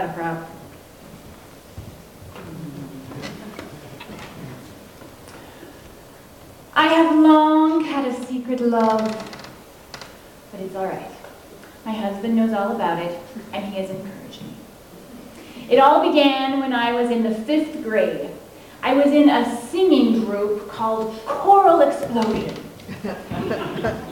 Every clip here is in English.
kind of proud. I have long had a secret love, but it's all right. My husband knows all about it, and he has encouraged me. It all began when I was in the 5th grade. I was in a singing group called Choral Explosion.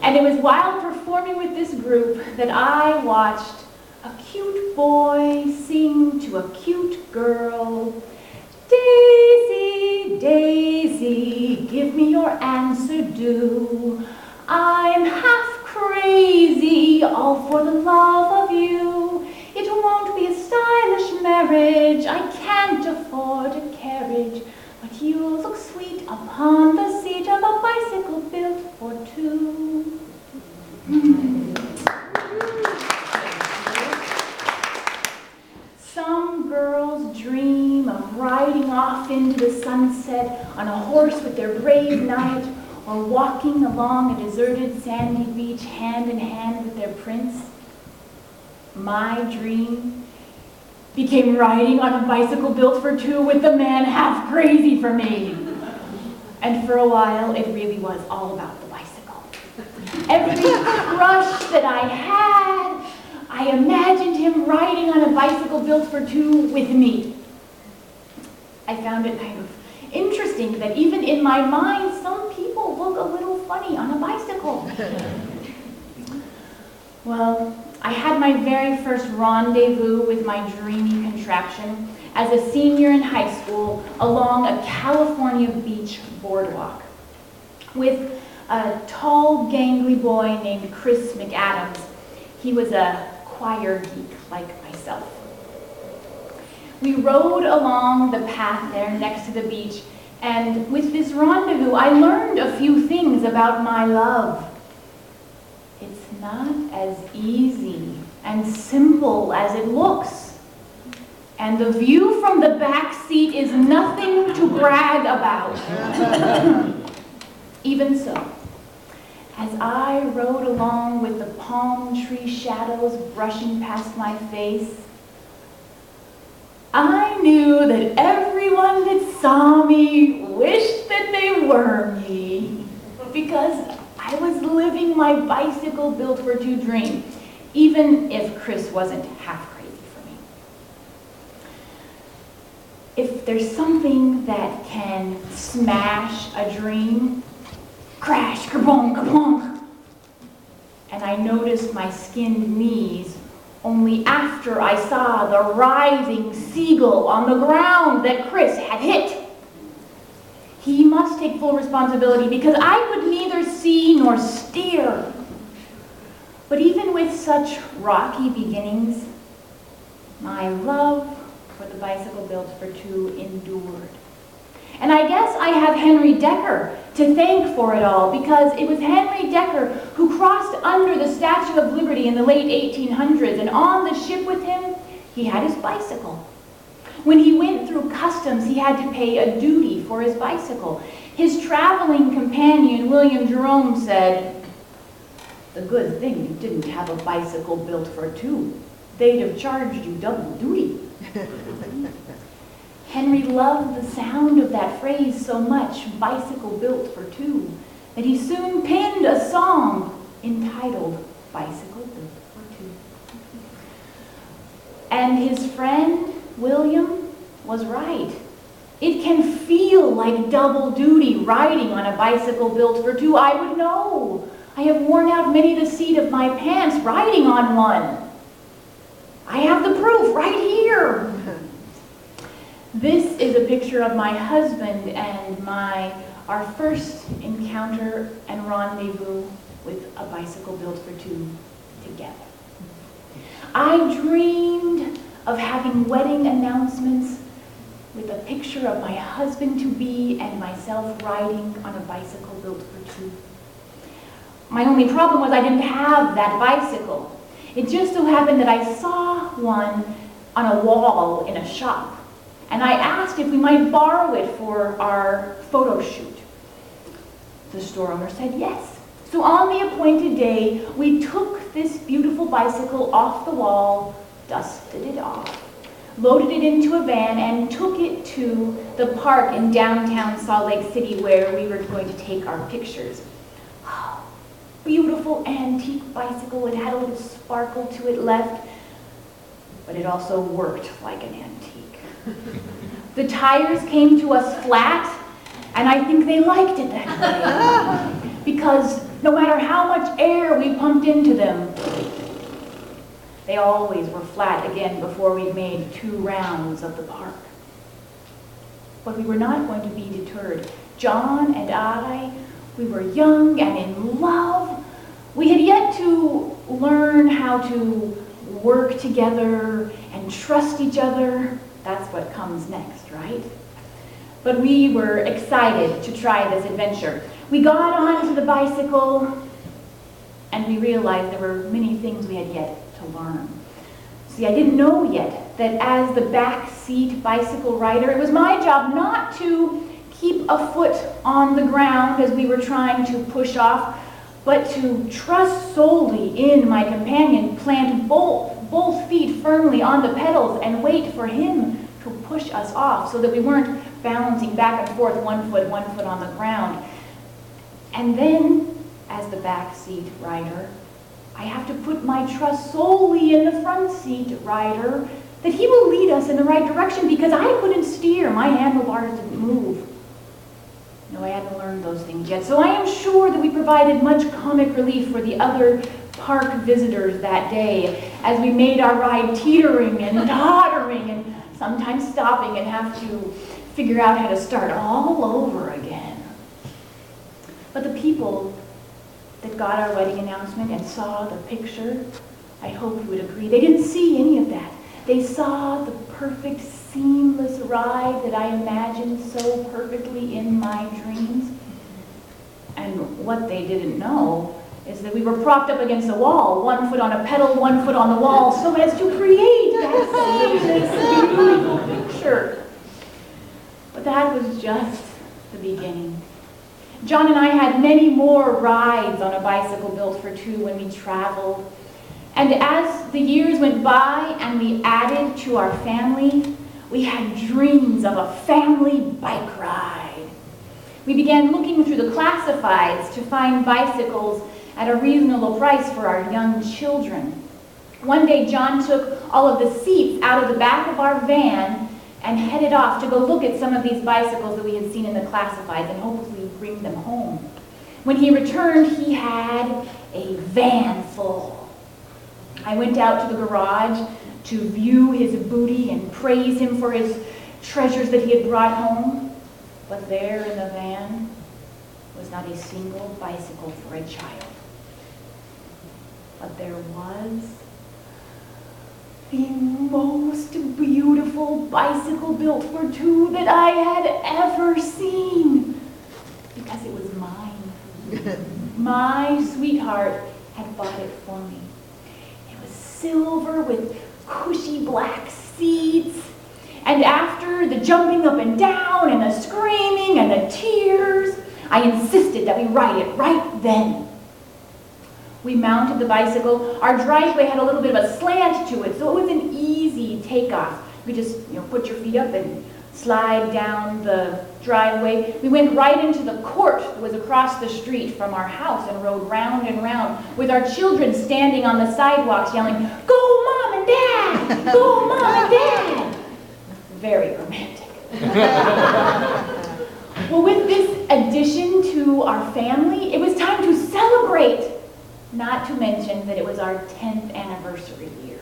And it was while performing with this group that I watched a cute boy sing to a cute girl. Daisy, Daisy, give me your answer due. I'm half crazy, all for the love of you. It won't be a stylish marriage, I can't afford a carriage, but you'll look sweet upon the seat of a bicycle built for two. Some girls dream of riding off into the sunset on a horse with their brave knight, or walking along a deserted sandy beach hand in hand with their prince. My dream became riding on a bicycle built for two with the man half crazy for me. And for a while, it really was all about the bicycle. Every crush that I had, I imagined him riding on a bicycle built for two with me. I found it kind of interesting that even in my mind, some people look a little funny on a bicycle. Well, I had my very first rendezvous with my dreamy contraption as a senior in high school along a California beach boardwalk with a tall, gangly boy named Chris McAdams. He was a choir geek like myself. We rode along the path there next to the beach, and with this rendezvous, I learned a few things about my love. It's not as easy and simple as it looks. And the view from the back seat is nothing to brag about. Even so, as I rode along with the palm tree shadows brushing past my face, I knew that everyone that saw me wished that they were me, because I was living my bicycle built for two dream, even if Chris wasn't half crazy for me. If there's something that can smash a dream, crash, kabonk, kabonk, and I noticed my skinned knees only after I saw the writhing seagull on the ground that Chris had hit. He must take full responsibility because I could neither see nor steer. But even with such rocky beginnings, my love for the bicycle built for two endured. And I guess I have Henry Decker to thank for it all, because it was Henry Decker who crossed under the Statue of Liberty in the late 1800s, and on the ship with him, he had his bicycle. When he went through customs, he had to pay a duty for his bicycle. His traveling companion, William Jerome, said, "The good thing you didn't have a bicycle built for two. They'd have charged you double duty." Henry loved the sound of that phrase so much, bicycle built for two, that he soon penned a song entitled Bicycle Built for Two. And his friend, William, was right. It can feel like double duty riding on a bicycle built for two. I would know. I have worn out many the seat of my pants riding on one. I have the proof right here. This is a picture of my husband and our first encounter and rendezvous with a bicycle built for two together. I dreamed of having wedding announcements with a picture of my husband-to-be and myself riding on a bicycle built for two. My only problem was I didn't have that bicycle. It just so happened that I saw one on a wall in a shop, and I asked if we might borrow it for our photo shoot. The store owner said yes. So on the appointed day, we took this beautiful bicycle off the wall, dusted it off, loaded it into a van, and took it to the park in downtown Salt Lake City where we were going to take our pictures. Beautiful antique bicycle. It had a little sparkle to it left, but it also worked like an antique. The tires came to us flat, and I think they liked it that way, because no matter how much air we pumped into them, they always were flat again before we made 2 rounds of the park. But we were not going to be deterred. John and I, we were young and in love. We had yet to learn how to work together and trust each other. That's what comes next, right? But we were excited to try this adventure. We got onto the bicycle, and we realized there were many things we had yet to learn. See, I didn't know yet that as the back seat bicycle rider, it was my job not to keep a foot on the ground as we were trying to push off, but to trust solely in my companion, plant both feet firmly on the pedals, and wait for him to push us off so that we weren't balancing back and forth, one foot on the ground. And then, as the back seat rider, I have to put my trust solely in the front seat rider, that he will lead us in the right direction, because I couldn't steer. My handlebars didn't move. No, I hadn't learned those things yet. So I am sure that we provided much comic relief for the other park visitors that day as we made our ride teetering and tottering and sometimes stopping and have to figure out how to start all over again. But the people that got our wedding announcement and saw the picture, I hope you would agree, they didn't see any of that. They saw the perfect, seamless ride that I imagined so perfectly in my dreams. And what they didn't know is that we were propped up against the wall, 1 foot on a pedal, 1 foot on the wall, so as to create that seamless, beautiful picture. But that was just the beginning. John and I had many more rides on a bicycle built for 2 when we traveled. And as the years went by and we added to our family, we had dreams of a family bike ride. We began looking through the classifieds to find bicycles at a reasonable price for our young children. One day, John took all of the seats out of the back of our van and headed off to go look at some of these bicycles that we had seen in the classifieds and hopefully bring them home. When he returned, he had a van full. I went out to the garage to view his booty and praise him for his treasures that he had brought home. But there in the van was not a single bicycle for a child. But there was the most beautiful bicycle built for 2 that I had ever seen, because it was mine. My sweetheart had bought it for me. It was silver with cushy black seats, and after the jumping up and down and the screaming and the tears, I insisted that we ride it right then. We mounted the bicycle. Our driveway had a little bit of a slant to it, so it was an easy takeoff. You just put your feet up and slide down the driveway. We went right into the court that was across the street from our house and rode round and round with our children standing on the sidewalks yelling, "Go, Mom and Dad! Go, Mom and Dad!" Very romantic. Well, with this addition to our family, it was time to celebrate. Not to mention that it was our 10th anniversary year.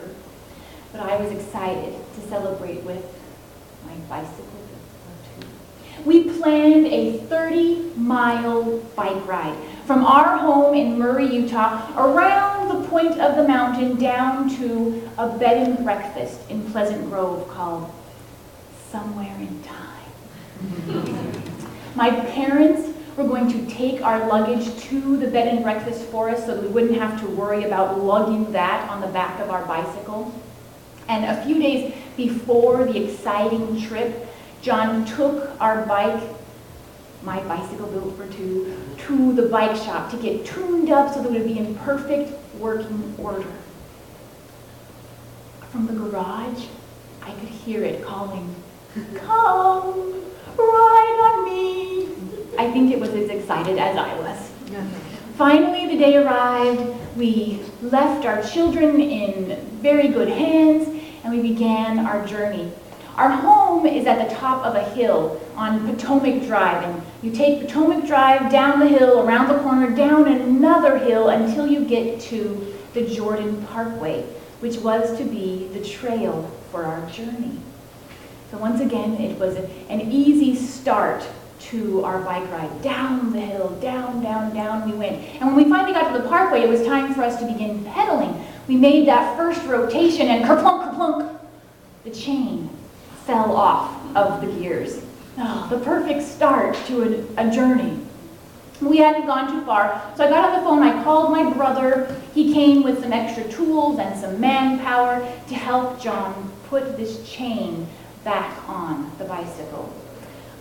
But I was excited to celebrate with my bicycle built for 2. We planned a 30-mile bike ride from our home in Murray, Utah, around the point of the mountain down to a bed and breakfast in Pleasant Grove called Somewhere in Time. My parents were going to take our luggage to the bed and breakfast for us so that we wouldn't have to worry about lugging that on the back of our bicycle. And a few days before the exciting trip, John took our bike, my bicycle built for 2, to the bike shop to get tuned up so that it would be in perfect working order. From the garage, I could hear it calling, "Come, ride on me." I think it was as excited as I was. Finally, the day arrived. We left our children in very good hands, and we began our journey. Our home is at the top of a hill on Potomac Drive, and you take Potomac Drive down the hill, around the corner, down another hill until you get to the Jordan Parkway, which was to be the trail for our journey. So once again, it was an easy start to our bike ride. Down the hill, down, down, down we went. And when we finally got to the parkway, it was time for us to begin pedaling. We made that first rotation, and kerplunk, kerplunk, the chain fell off of the gears. Oh, the perfect start to a journey. We hadn't gone too far, so I got on the phone, I called my brother. He came with some extra tools and some manpower to help John put this chain back on the bicycle.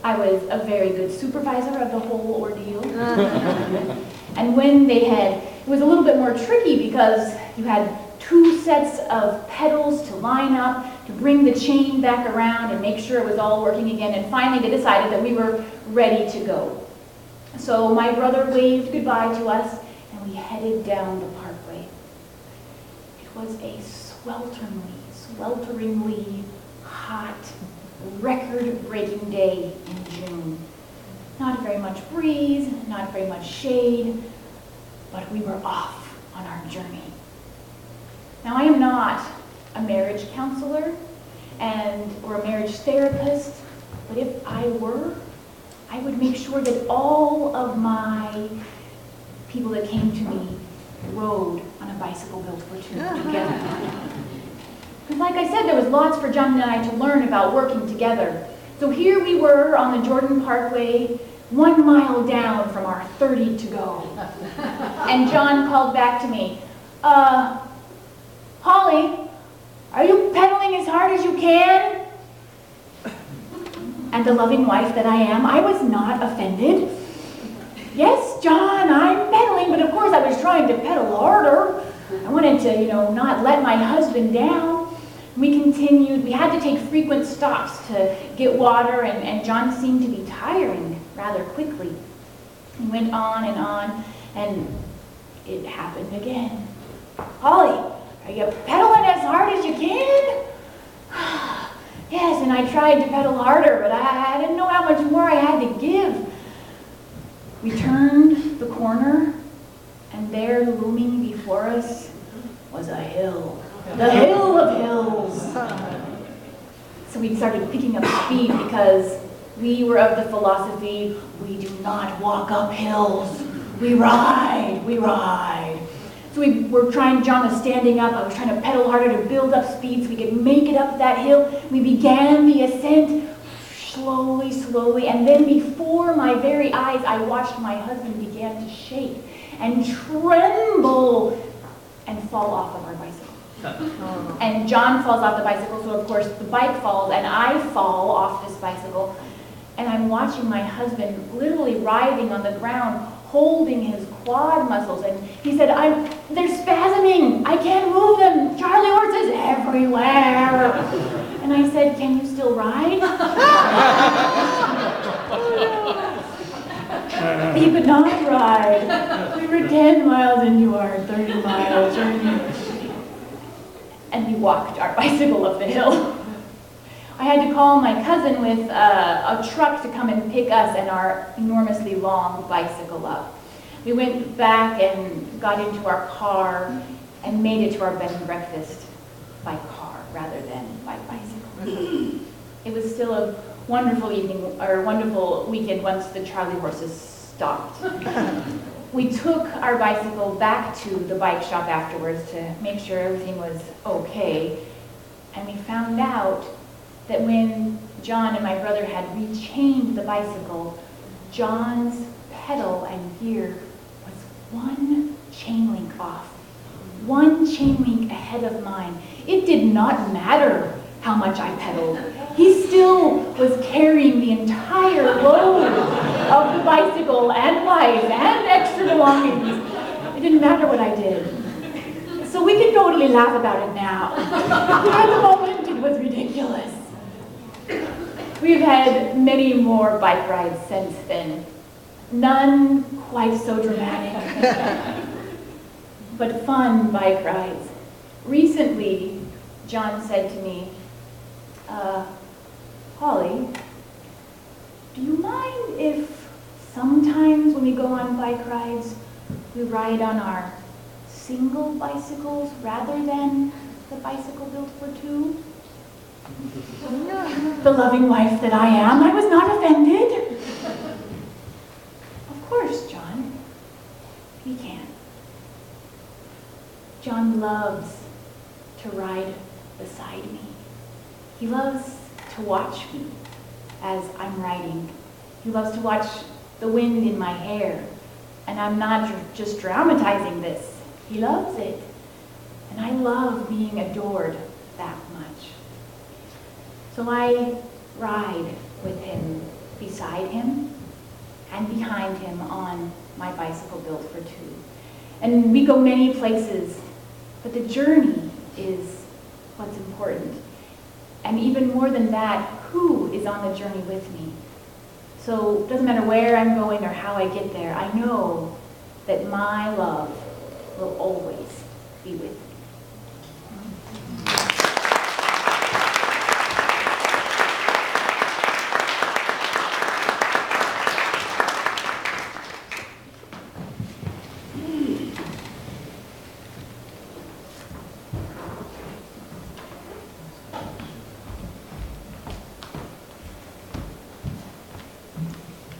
I was a very good supervisor of the whole ordeal. And when it was a little bit more tricky because you had 2 sets of pedals to line up, to bring the chain back around and make sure it was all working again. And finally they decided that we were ready to go. So my brother waved goodbye to us and we headed down the parkway. It was a swelteringly hot, record-breaking day in June. Not very much breeze, not very much shade, but we were off on our journey. Now, I am not a marriage counselor or a marriage therapist, but if I were, I would make sure that all of my people that came to me rode on a bicycle built for 2 together. Because like I said, there was lots for John and I to learn about working together. So here we were on the Jordan Parkway, 1 mile down from our 30 to go. And John called back to me, "Holly, are you pedaling as hard as you can?" And the loving wife that I am, I was not offended. "Yes, John, I'm pedaling, but of course I was trying to pedal harder. I wanted to, not let my husband down." We continued. We had to take frequent stops to get water, and John seemed to be tiring rather quickly. He went on, and it happened again. "Holly, are you pedaling as hard as you can?" "Yes, and I tried to pedal harder, but I didn't know how much more I had to give." We turned the corner, and there looming before us was a hill. The hill of hills. So we started picking up speed because we were of the philosophy, we do not walk up hills, we ride, we ride. So we were trying, John was standing up, I was trying to pedal harder to build up speed so we could make it up that hill. We began the ascent slowly, slowly, and then before my very eyes, I watched my husband begin to shake and tremble and fall off of our bicycle. And John falls off the bicycle, so of course the bike falls, and I fall off this bicycle. And I'm watching my husband literally writhing on the ground, holding his quad muscles. And he said, "They're spasming. I can't move them. Charlie horses everywhere." And I said, "Can you still ride?" He could not ride. We were 10 miles into our 30-mile journey. And we walked our bicycle up the hill. I had to call my cousin with a truck to come and pick us and our enormously long bicycle up. We went back and got into our car and made it to our bed and breakfast by car rather than by bicycle. It was still a wonderful evening, or wonderful weekend once the Charlie horses stopped. We took our bicycle back to the bike shop afterwards to make sure everything was okay, and we found out that when John and my brother had rechained the bicycle, John's pedal and gear was 1 chain link off, 1 chain link ahead of mine. It did not matter how much I pedaled. He still was carrying the entire load of the bicycle and wife and extra belongings. It didn't matter what I did. So we can totally laugh about it now. At the moment, It was ridiculous. We've had many more bike rides since then. None quite so dramatic, but fun bike rides. Recently, John said to me, Holly, do you mind if sometimes when we go on bike rides, we ride on our single bicycles rather than the bicycle built for two? The loving wife that I am, I was not offended. Of course, John, we can. John loves to ride beside me. He loves to watch me as I'm riding. He loves to watch the wind in my hair. And I'm not just dramatizing this. He loves it. And I love being adored that much. So I ride with him, beside him, and behind him on my bicycle built for two. And we go many places, but the journey is what's important. And even more than that, who is on the journey with me? So it doesn't matter where I'm going or how I get there, I know that my love will always be with me.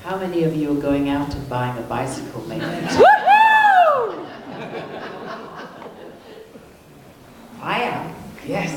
How many of you are going out and buying a bicycle, maybe? Woohoo! I am, yes.